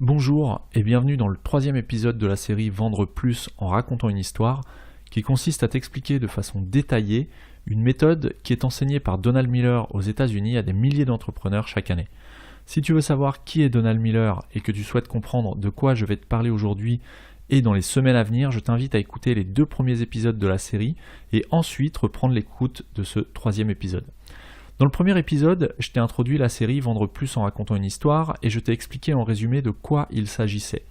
Bonjour et bienvenue dans le troisième épisode de la série Vendre plus en racontant une histoire qui consiste à t'expliquer de façon détaillée une méthode qui est enseignée par Donald Miller aux États-Unis à des milliers d'entrepreneurs chaque année. Si tu veux savoir qui est Donald Miller et que tu souhaites comprendre de quoi je vais te parler aujourd'hui et dans les semaines à venir, je t'invite à écouter les 2 premiers épisodes de la série et ensuite reprendre l'écoute de ce troisième épisode. Dans le premier épisode, je t'ai introduit la série Vendre plus en racontant une histoire et je t'ai expliqué en résumé de quoi il s'agissait.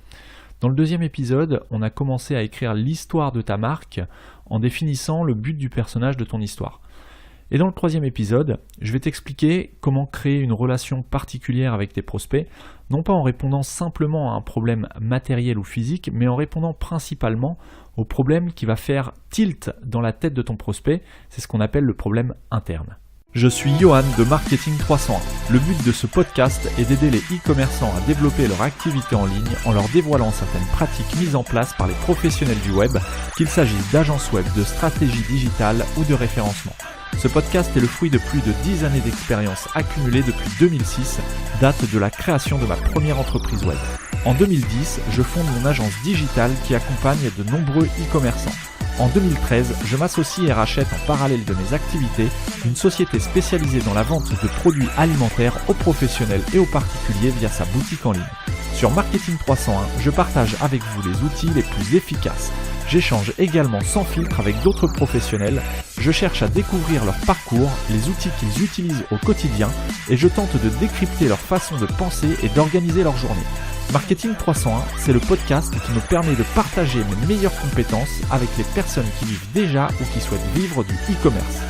Dans le deuxième épisode, on a commencé à écrire l'histoire de ta marque en définissant le but du personnage de ton histoire. Et dans le troisième épisode, je vais t'expliquer comment créer une relation particulière avec tes prospects, non pas en répondant simplement à un problème matériel ou physique, mais en répondant principalement au problème qui va faire tilt dans la tête de ton prospect, c'est ce qu'on appelle le problème interne. Je suis Johan de Marketing 301. Le but de ce podcast est d'aider les e-commerçants à développer leur activité en ligne en leur dévoilant certaines pratiques mises en place par les professionnels du web, qu'il s'agisse d'agences web, de stratégie digitale ou de référencement. Ce podcast est le fruit de plus de 10 années d'expérience accumulée depuis 2006, date de la création de ma première entreprise web. En 2010, je fonde mon agence digitale qui accompagne de nombreux e-commerçants. En 2013, je m'associe et rachète en parallèle de mes activités une société spécialisée dans la vente de produits alimentaires aux professionnels et aux particuliers via sa boutique en ligne. Sur Marketing 301, je partage avec vous les outils les plus efficaces. J'échange également sans filtre avec d'autres professionnels, je cherche à découvrir leur parcours, les outils qu'ils utilisent au quotidien et je tente de décrypter leur façon de penser et d'organiser leur journée. Marketing 301, c'est le podcast qui me permet de partager mes meilleures compétences avec les personnes qui vivent déjà ou qui souhaitent vivre du e-commerce.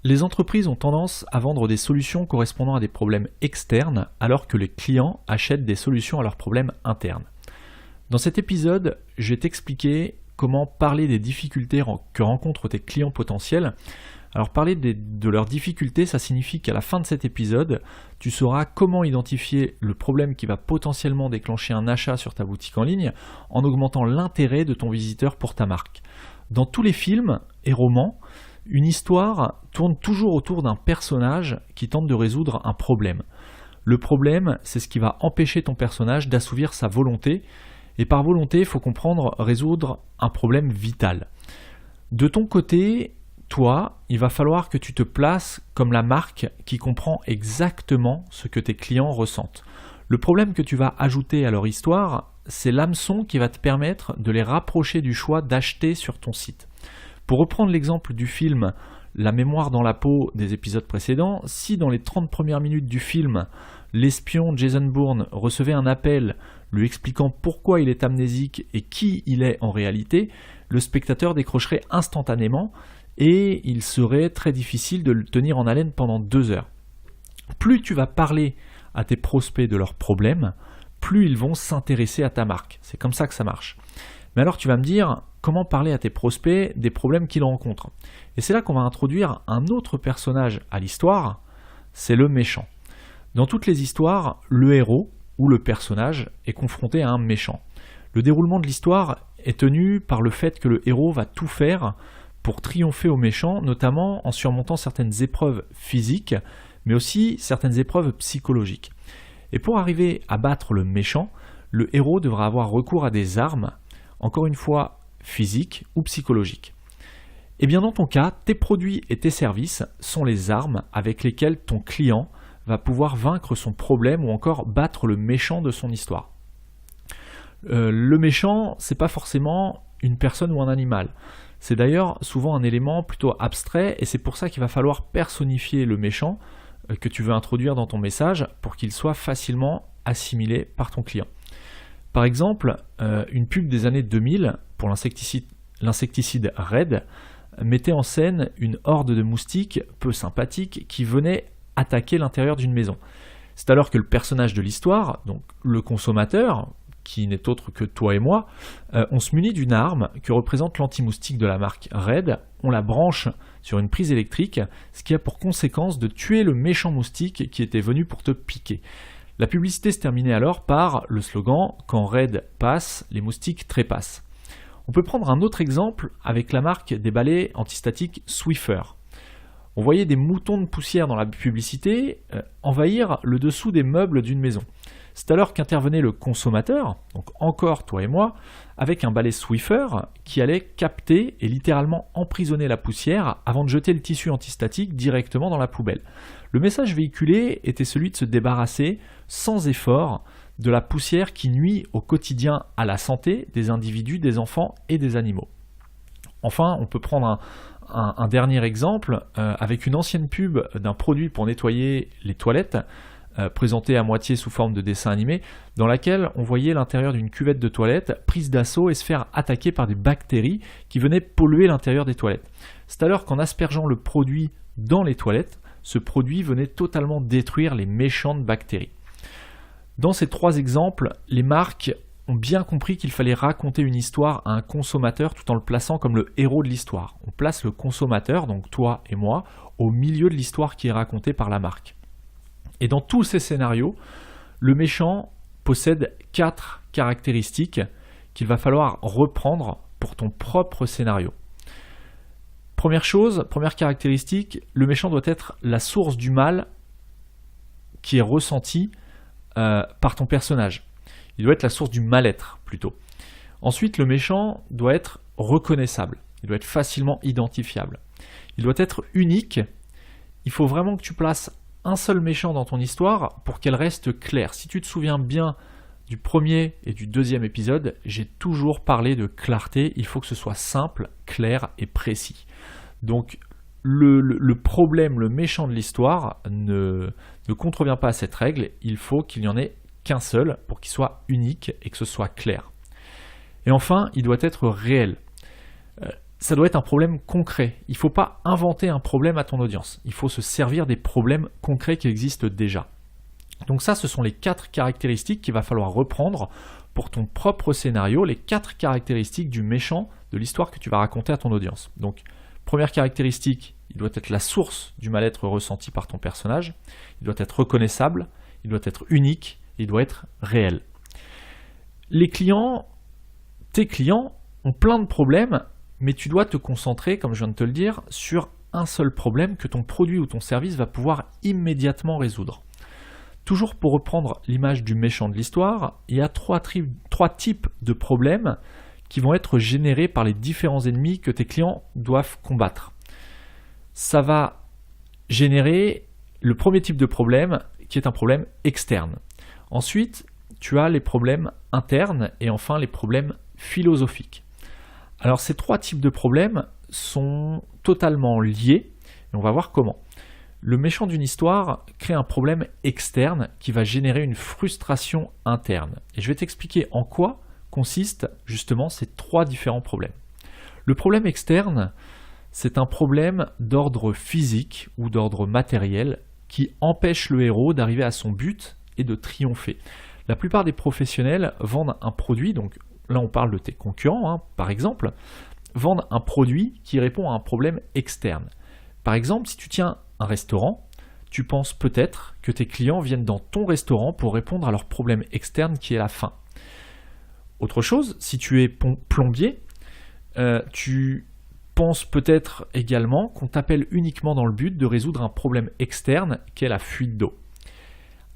Les entreprises ont tendance à vendre des solutions correspondant à des problèmes externes alors que les clients achètent des solutions à leurs problèmes internes. Dans cet épisode, je vais t'expliquer comment parler des difficultés que rencontrent tes clients potentiels. Alors parler de leurs difficultés, ça signifie qu'à la fin de cet épisode, tu sauras comment identifier le problème qui va potentiellement déclencher un achat sur ta boutique en ligne en augmentant l'intérêt de ton visiteur pour ta marque. Dans tous les films et romans, une histoire tourne toujours autour d'un personnage qui tente de résoudre un problème. Le problème, c'est ce qui va empêcher ton personnage d'assouvir sa volonté. Et par volonté, il faut comprendre résoudre un problème vital. De ton côté, toi, il va falloir que tu te places comme la marque qui comprend exactement ce que tes clients ressentent. Le problème que tu vas ajouter à leur histoire, c'est l'hameçon qui va te permettre de les rapprocher du choix d'acheter sur ton site. Pour reprendre l'exemple du film La mémoire dans la peau des épisodes précédents, si dans les 30 premières minutes du film, l'espion Jason Bourne recevait un appel lui expliquant pourquoi il est amnésique et qui il est en réalité, le spectateur décrocherait instantanément et il serait très difficile de le tenir en haleine pendant 2 heures. Plus tu vas parler à tes prospects de leurs problèmes, plus ils vont s'intéresser à ta marque. C'est comme ça que ça marche. Mais alors tu vas me dire, comment parler à tes prospects des problèmes qu'ils rencontrent? Et c'est là qu'on va introduire un autre personnage à l'histoire, c'est le méchant. Dans toutes les histoires, le héros ou le personnage est confronté à un méchant. Le déroulement de l'histoire est tenu par le fait que le héros va tout faire pour triompher au méchant, notamment en surmontant certaines épreuves physiques, mais aussi certaines épreuves psychologiques. Et pour arriver à battre le méchant, le héros devra avoir recours à des armes, encore une fois physiques ou psychologiques. Et bien dans ton cas, tes produits et tes services sont les armes avec lesquelles ton client va pouvoir vaincre son problème ou encore battre le méchant de son histoire. Le méchant, c'est pas forcément une personne ou un animal. C'est d'ailleurs souvent un élément plutôt abstrait et c'est pour ça qu'il va falloir personnifier le méchant que tu veux introduire dans ton message pour qu'il soit facilement assimilé par ton client. Par exemple, une pub des années 2000 pour l'insecticide Red mettait en scène une horde de moustiques peu sympathiques qui venaient attaquer l'intérieur d'une maison. C'est alors que le personnage de l'histoire, donc le consommateur, qui n'est autre que toi et moi, on se munit d'une arme que représente l'anti-moustique de la marque Red, on la branche sur une prise électrique, ce qui a pour conséquence de tuer le méchant moustique qui était venu pour te piquer. La publicité se terminait alors par le slogan « Quand Red passe, les moustiques trépassent ». On peut prendre un autre exemple avec la marque des balais antistatiques Swiffer. On voyait des moutons de poussière dans la publicité envahir le dessous des meubles d'une maison. C'est alors qu'intervenait le consommateur, donc encore toi et moi, avec un balai Swiffer qui allait capter et littéralement emprisonner la poussière avant de jeter le tissu antistatique directement dans la poubelle. Le message véhiculé était celui de se débarrasser sans effort de la poussière qui nuit au quotidien à la santé des individus, des enfants et des animaux. Enfin, on peut prendre un dernier exemple avec une ancienne pub d'un produit pour nettoyer les toilettes, présentée à moitié sous forme de dessin animé, dans laquelle on voyait l'intérieur d'une cuvette de toilette prise d'assaut et se faire attaquer par des bactéries qui venaient polluer l'intérieur des toilettes. C'est alors qu'en aspergeant le produit dans les toilettes, ce produit venait totalement détruire les méchantes bactéries. Dans ces 3 exemples, les marques ont bien compris qu'il fallait raconter une histoire à un consommateur tout en le plaçant comme le héros de l'histoire. On place le consommateur, donc toi et moi, au milieu de l'histoire qui est racontée par la marque. Et dans tous ces scénarios, le méchant possède 4 caractéristiques qu'il va falloir reprendre pour ton propre scénario. Première caractéristique, le méchant doit être la source du mal qui est ressenti par ton personnage. Il doit être la source du mal-être plutôt. Ensuite, le méchant doit être reconnaissable. Il doit être facilement identifiable. Il doit être unique. Il faut vraiment que tu places un seul méchant dans ton histoire pour qu'elle reste claire. Si tu te souviens bien du premier et du deuxième épisode, j'ai toujours parlé de clarté. Il faut que ce soit simple, clair et précis. Donc le problème, le méchant de l'histoire ne contrevient pas à cette règle. Il faut qu'il n'y en ait qu'un seul pour qu'il soit unique et que ce soit clair. Et enfin, il doit être réel. Ça doit être un problème concret. Il ne faut pas inventer un problème à ton audience. Il faut se servir des problèmes concrets qui existent déjà. Donc ça, ce sont les 4 caractéristiques qu'il va falloir reprendre pour ton propre scénario, les 4 caractéristiques du méchant de l'histoire que tu vas raconter à ton audience. Donc, première caractéristique, il doit être la source du mal-être ressenti par ton personnage. Il doit être reconnaissable, il doit être unique, il doit être réel. Tes clients ont plein de problèmes, mais tu dois te concentrer, comme je viens de te le dire, sur un seul problème que ton produit ou ton service va pouvoir immédiatement résoudre. Toujours pour reprendre l'image du méchant de l'histoire, il y a 3 types de problèmes qui vont être générés par les différents ennemis que tes clients doivent combattre. Ça va générer le premier type de problème qui est un problème externe. Ensuite, tu as les problèmes internes et enfin les problèmes philosophiques. Alors ces 3 types de problèmes sont totalement liés et on va voir comment. Le méchant d'une histoire crée un problème externe qui va générer une frustration interne. Et je vais t'expliquer en quoi consistent justement ces 3 différents problèmes. Le problème externe, c'est un problème d'ordre physique ou d'ordre matériel qui empêche le héros d'arriver à son but et de triompher. La plupart des professionnels vendent un produit, donc là on parle de tes concurrents par exemple, vendent un produit qui répond à un problème externe. Par exemple, si tu tiens un restaurant, tu penses peut-être que tes clients viennent dans ton restaurant pour répondre à leur problème externe qui est la faim. Autre chose, si tu es plombier, tu penses peut-être également qu'on t'appelle uniquement dans le but de résoudre un problème externe qui est la fuite d'eau.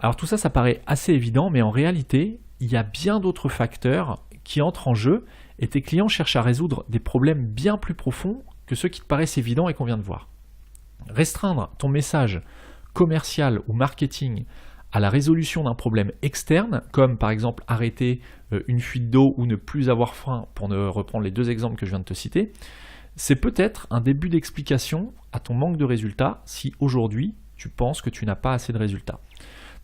Alors tout ça, ça paraît assez évident, mais en réalité, il y a bien d'autres facteurs qui entrent en jeu et tes clients cherchent à résoudre des problèmes bien plus profonds que ceux qui te paraissent évidents et qu'on vient de voir. Restreindre ton message commercial ou marketing à la résolution d'un problème externe, comme par exemple arrêter une fuite d'eau ou ne plus avoir faim, pour ne reprendre les 2 exemples que je viens de te citer, c'est peut-être un début d'explication à ton manque de résultats si aujourd'hui tu penses que tu n'as pas assez de résultats.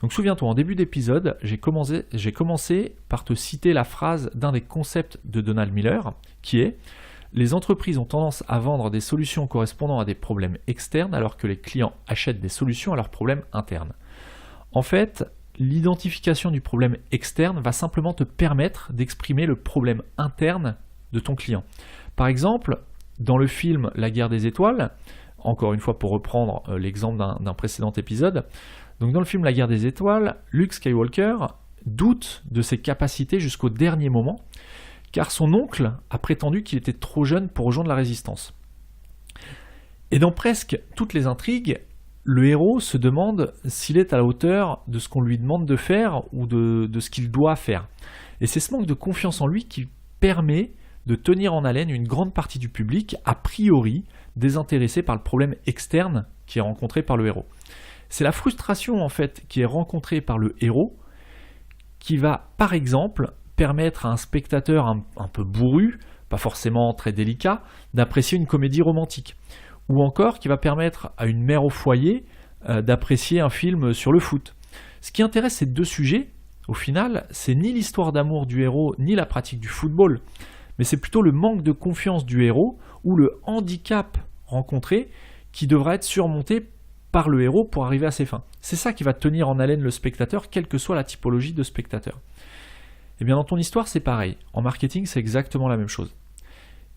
Donc souviens-toi, en début d'épisode, j'ai commencé par te citer la phrase d'un des concepts de Donald Miller, qui est « Les entreprises ont tendance à vendre des solutions correspondant à des problèmes externes alors que les clients achètent des solutions à leurs problèmes internes. » En fait, l'identification du problème externe va simplement te permettre d'exprimer le problème interne de ton client. Par exemple, dans le film La Guerre des Étoiles, encore une fois pour reprendre l'exemple d'un précédent épisode, donc dans le film La Guerre des Étoiles, Luke Skywalker doute de ses capacités jusqu'au dernier moment, car son oncle a prétendu qu'il était trop jeune pour rejoindre la Résistance. Et dans presque toutes les intrigues, le héros se demande s'il est à la hauteur de ce qu'on lui demande de faire ou de ce qu'il doit faire. Et c'est ce manque de confiance en lui qui permet de tenir en haleine une grande partie du public, a priori désintéressé par le problème externe qui est rencontré par le héros. C'est la frustration en fait qui est rencontrée par le héros qui va par exemple permettre à un spectateur un peu bourru, pas forcément très délicat, d'apprécier une comédie romantique. Ou encore qui va permettre à une mère au foyer d'apprécier un film sur le foot. Ce qui intéresse ces deux sujets, au final, c'est ni l'histoire d'amour du héros, ni la pratique du football, mais c'est plutôt le manque de confiance du héros ou le handicap rencontré qui devra être surmonté par le héros pour arriver à ses fins. C'est ça qui va tenir en haleine le spectateur, quelle que soit la typologie de spectateur. Et bien dans ton histoire, c'est pareil. En marketing, c'est exactement la même chose.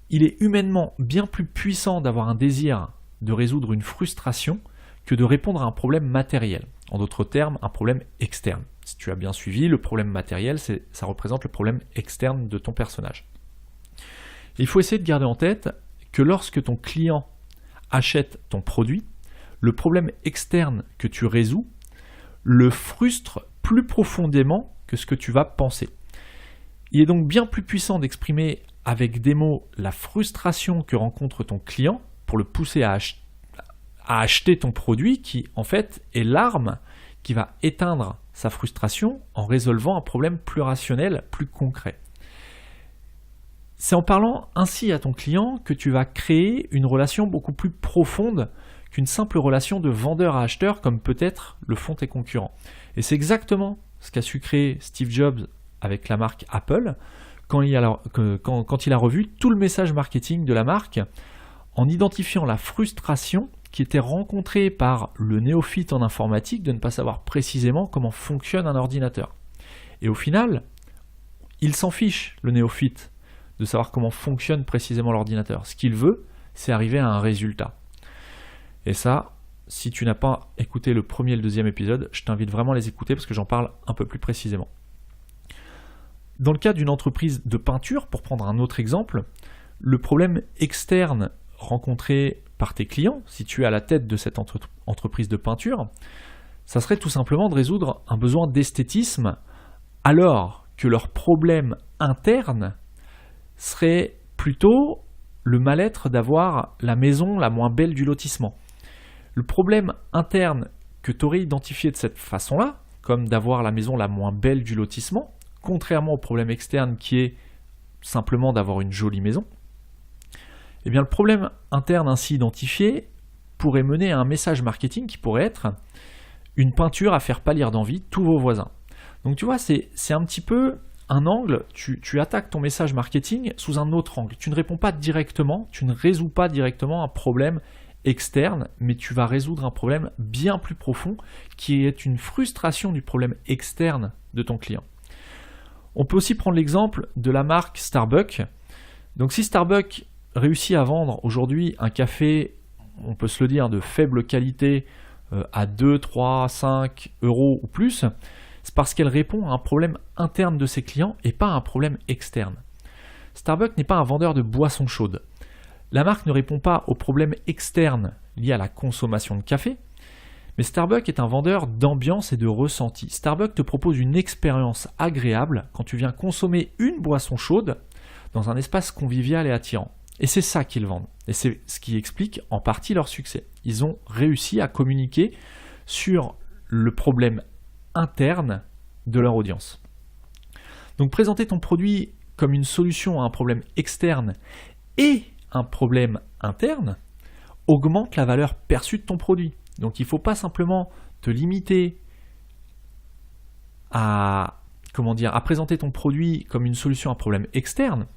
Il est humainement bien plus puissant d'avoir un désir de résoudre une frustration que de répondre à un problème matériel. En d'autres termes, un problème externe. Si tu as bien suivi, le problème matériel, ça représente le problème externe de ton personnage. Il faut essayer de garder en tête que lorsque ton client achète ton produit, le problème externe que tu résous le frustre plus profondément que ce que tu vas penser. Il est donc bien plus puissant d'exprimer avec des mots la frustration que rencontre ton client pour le pousser à acheter ton produit qui en fait est l'arme qui va éteindre sa frustration en résolvant un problème plus rationnel, plus concret. C'est en parlant ainsi à ton client que tu vas créer une relation beaucoup plus profonde qu'une simple relation de vendeur à acheteur comme peut-être le font tes concurrents. Et c'est exactement ce qu'a su créer Steve Jobs avec la marque Apple quand il a revu tout le message marketing de la marque en identifiant la frustration qui était rencontrée par le néophyte en informatique de ne pas savoir précisément comment fonctionne un ordinateur. Et au final, il s'en fiche, le néophyte, de savoir comment fonctionne précisément l'ordinateur. Ce qu'il veut, c'est arriver à un résultat. Et ça, si tu n'as pas écouté le premier et le deuxième épisode, je t'invite vraiment à les écouter parce que j'en parle un peu plus précisément. Dans le cas d'une entreprise de peinture, pour prendre un autre exemple, le problème externe rencontré par tes clients, si tu es à la tête de cette entreprise de peinture, ça serait tout simplement de résoudre un besoin d'esthétisme alors que leur problème interne serait plutôt le mal-être d'avoir la maison la moins belle du lotissement. Le problème interne que tu aurais identifié de cette façon-là, comme d'avoir la maison la moins belle du lotissement, contrairement au problème externe qui est simplement d'avoir une jolie maison, eh bien le problème interne ainsi identifié pourrait mener à un message marketing qui pourrait être une peinture à faire pâlir d'envie tous vos voisins. Donc tu vois, c'est un petit peu un angle, tu attaques ton message marketing sous un autre angle. Tu ne réponds pas directement, tu ne résous pas directement un problème externe, mais tu vas résoudre un problème bien plus profond qui est une frustration du problème externe de ton client. On peut aussi prendre l'exemple de la marque Starbucks. Donc si Starbucks réussit à vendre aujourd'hui un café, on peut se le dire, de faible qualité à 2, 3, 5 euros ou plus, c'est parce qu'elle répond à un problème interne de ses clients et pas à un problème externe. Starbucks n'est pas un vendeur de boissons chaudes. La marque ne répond pas aux problèmes externes liés à la consommation de café, mais Starbucks est un vendeur d'ambiance et de ressenti. Starbucks te propose une expérience agréable quand tu viens consommer une boisson chaude dans un espace convivial et attirant. Et c'est ça qu'ils vendent. Et c'est ce qui explique en partie leur succès. Ils ont réussi à communiquer sur le problème interne de leur audience. Donc présenter ton produit comme une solution à un problème externe et un problème interne augmente la valeur perçue de ton produit. Donc il ne faut pas simplement te limiter à présenter ton produit comme une solution à un problème externe.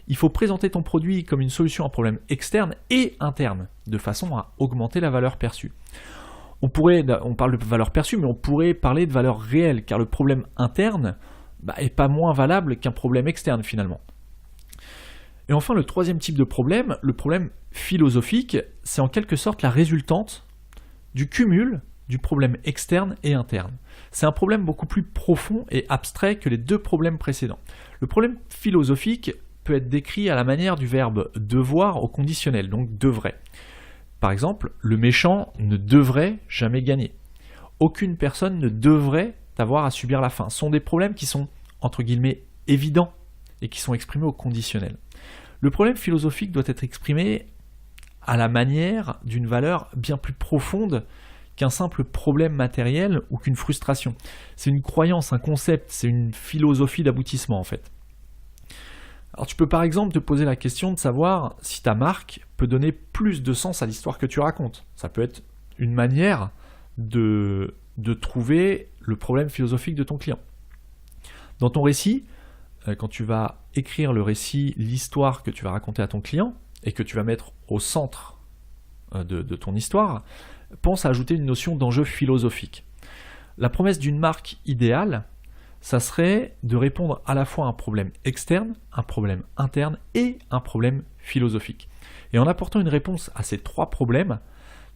Il faut présenter ton produit comme une solution à un problème externe et interne, de façon à augmenter la valeur perçue. On parle de valeur perçue, mais on pourrait parler de valeur réelle, car le problème interne n'est pas moins valable qu'un problème externe finalement. Et enfin, le troisième type de problème, le problème philosophique, c'est en quelque sorte la résultante du cumul du problème externe et interne. C'est un problème beaucoup plus profond et abstrait que les deux problèmes précédents. Le problème philosophique peut être décrit à la manière du verbe devoir au conditionnel, donc devrait. Par exemple, le méchant ne devrait jamais gagner. Aucune personne ne devrait avoir à subir la faim. Ce sont des problèmes qui sont, entre guillemets, évidents et qui sont exprimés au conditionnel. Le problème philosophique doit être exprimé à la manière d'une valeur bien plus profonde qu'un simple problème matériel ou qu'une frustration. C'est une croyance, un concept, c'est une philosophie d'aboutissement en fait. Alors tu peux par exemple te poser la question de savoir si ta marque peut donner plus de sens à l'histoire que tu racontes. Ça peut être une manière de trouver le problème philosophique de ton client. Dans ton récit, quand tu vas écrire le récit, l'histoire que tu vas raconter à ton client et que tu vas mettre au centre de ton histoire, pense à ajouter une notion d'enjeu philosophique. La promesse d'une marque idéale, ça serait de répondre à la fois à un problème externe, un problème interne et un problème philosophique. Et en apportant une réponse à ces trois problèmes,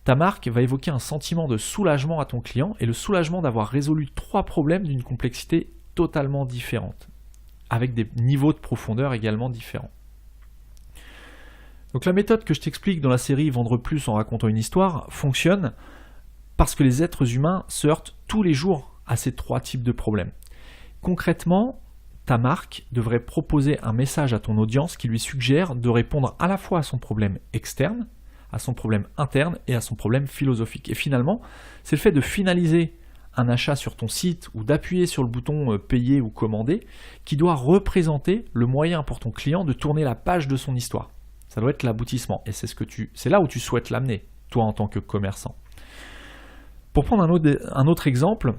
ta marque va évoquer un sentiment de soulagement à ton client et le soulagement d'avoir résolu trois problèmes d'une complexité totalement différente, avec des niveaux de profondeur également différents. Donc la méthode que je t'explique dans la série Vendre plus en racontant une histoire fonctionne parce que les êtres humains se heurtent tous les jours à ces trois types de problèmes. Concrètement, ta marque devrait proposer un message à ton audience qui lui suggère de répondre à la fois à son problème externe, à son problème interne et à son problème philosophique. Et finalement, c'est le fait de finaliser un achat sur ton site ou d'appuyer sur le bouton payer ou commander qui doit représenter le moyen pour ton client de tourner la page de son histoire. Ça doit être l'aboutissement et c'est là où tu souhaites l'amener, toi en tant que commerçant. Pour prendre un autre exemple,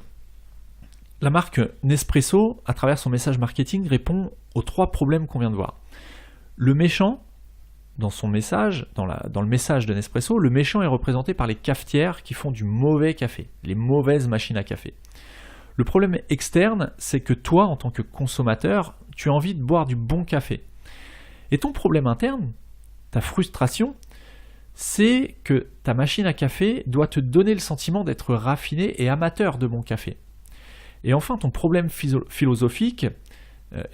la marque Nespresso, à travers son message marketing, répond aux trois problèmes qu'on vient de voir. Le méchant, dans son message, dans le message de Nespresso, le méchant est représenté par les cafetières qui font du mauvais café, les mauvaises machines à café. Le problème externe, c'est que toi, en tant que consommateur, tu as envie de boire du bon café. Et ton problème interne, ta frustration, c'est que ta machine à café doit te donner le sentiment d'être raffiné et amateur de bon café. Et enfin, ton problème philosophique,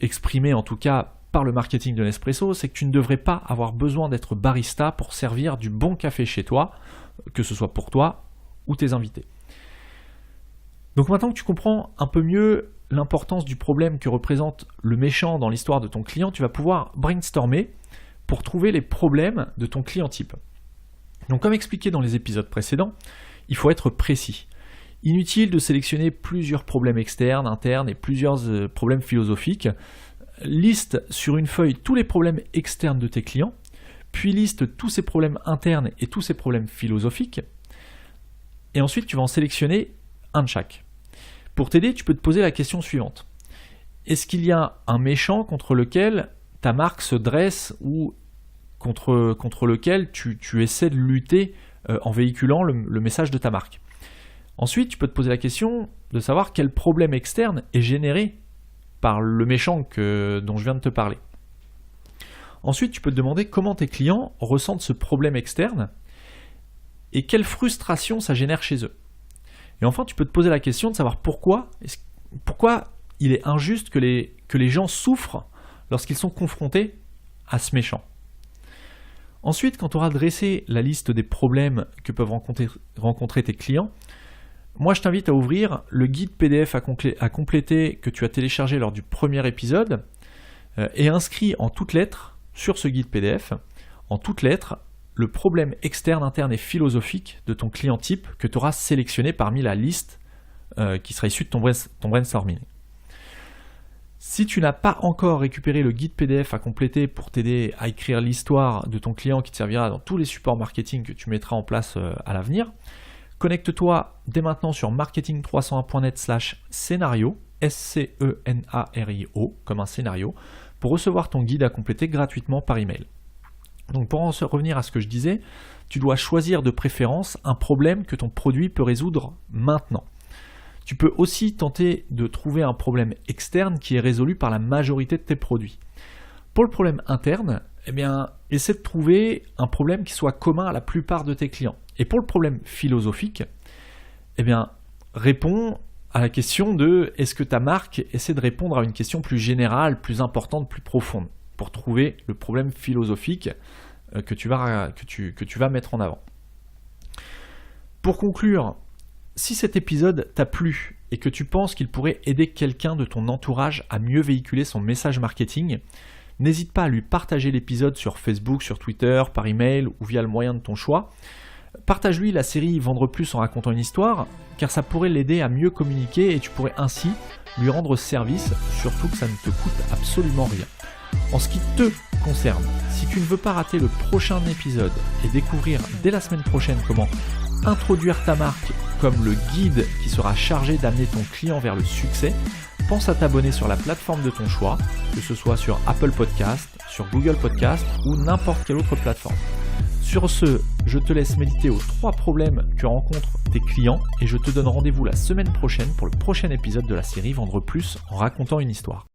exprimé en tout cas par le marketing de Nespresso, c'est que tu ne devrais pas avoir besoin d'être barista pour servir du bon café chez toi, que ce soit pour toi ou tes invités. Donc maintenant que tu comprends un peu mieux l'importance du problème que représente le méchant dans l'histoire de ton client, tu vas pouvoir brainstormer pour trouver les problèmes de ton client type. Donc comme expliqué dans les épisodes précédents, il faut être précis. Inutile de sélectionner plusieurs problèmes externes, internes et plusieurs problèmes philosophiques. Liste sur une feuille tous les problèmes externes de tes clients, puis liste tous ces problèmes internes et tous ces problèmes philosophiques, et ensuite tu vas en sélectionner un de chaque. Pour t'aider, tu peux te poser la question suivante. Est-ce qu'il y a un méchant contre lequel ta marque se dresse ou contre lequel tu essaies de lutter en véhiculant le message de ta marque ? Ensuite, tu peux te poser la question de savoir quel problème externe est généré par le méchant dont je viens de te parler. Ensuite, tu peux te demander comment tes clients ressentent ce problème externe et quelle frustration ça génère chez eux. Et enfin, tu peux te poser la question de savoir pourquoi il est injuste que les gens souffrent lorsqu'ils sont confrontés à ce méchant. Ensuite, quand tu auras dressé la liste des problèmes que peuvent rencontrer tes clients, moi, je t'invite à ouvrir le guide PDF à compléter que tu as téléchargé lors du premier épisode et inscris en toutes lettres sur ce guide PDF, en toutes lettres, le problème externe, interne et philosophique de ton client type que tu auras sélectionné parmi la liste qui sera issue de ton brainstorming. Si tu n'as pas encore récupéré le guide PDF à compléter pour t'aider à écrire l'histoire de ton client qui te servira dans tous les supports marketing que tu mettras en place à l'avenir, connecte-toi dès maintenant sur marketing301.net/scénario, SCENARIO, comme un scénario, pour recevoir ton guide à compléter gratuitement par email. Donc pour en revenir à ce que je disais, tu dois choisir de préférence un problème que ton produit peut résoudre maintenant. Tu peux aussi tenter de trouver un problème externe qui est résolu par la majorité de tes produits. Pour le problème interne, essaie de trouver un problème qui soit commun à la plupart de tes clients. Et pour le problème philosophique, réponds à la question de est-ce que ta marque essaie de répondre à une question plus générale, plus importante, plus profonde, pour trouver le problème philosophique que tu vas mettre en avant. Pour conclure, si cet épisode t'a plu et que tu penses qu'il pourrait aider quelqu'un de ton entourage à mieux véhiculer son message marketing, n'hésite pas à lui partager l'épisode sur Facebook, sur Twitter, par email ou via le moyen de ton choix. Partage-lui la série Vendre plus en racontant une histoire, car ça pourrait l'aider à mieux communiquer et tu pourrais ainsi lui rendre service, surtout que ça ne te coûte absolument rien. En ce qui te concerne, si tu ne veux pas rater le prochain épisode et découvrir dès la semaine prochaine comment introduire ta marque comme le guide qui sera chargé d'amener ton client vers le succès, pense à t'abonner sur la plateforme de ton choix, que ce soit sur Apple Podcast, sur Google Podcast ou n'importe quelle autre plateforme. Sur ce, je te laisse méditer aux 3 problèmes que rencontrent tes clients et je te donne rendez-vous la semaine prochaine pour le prochain épisode de la série Vendre plus en racontant une histoire.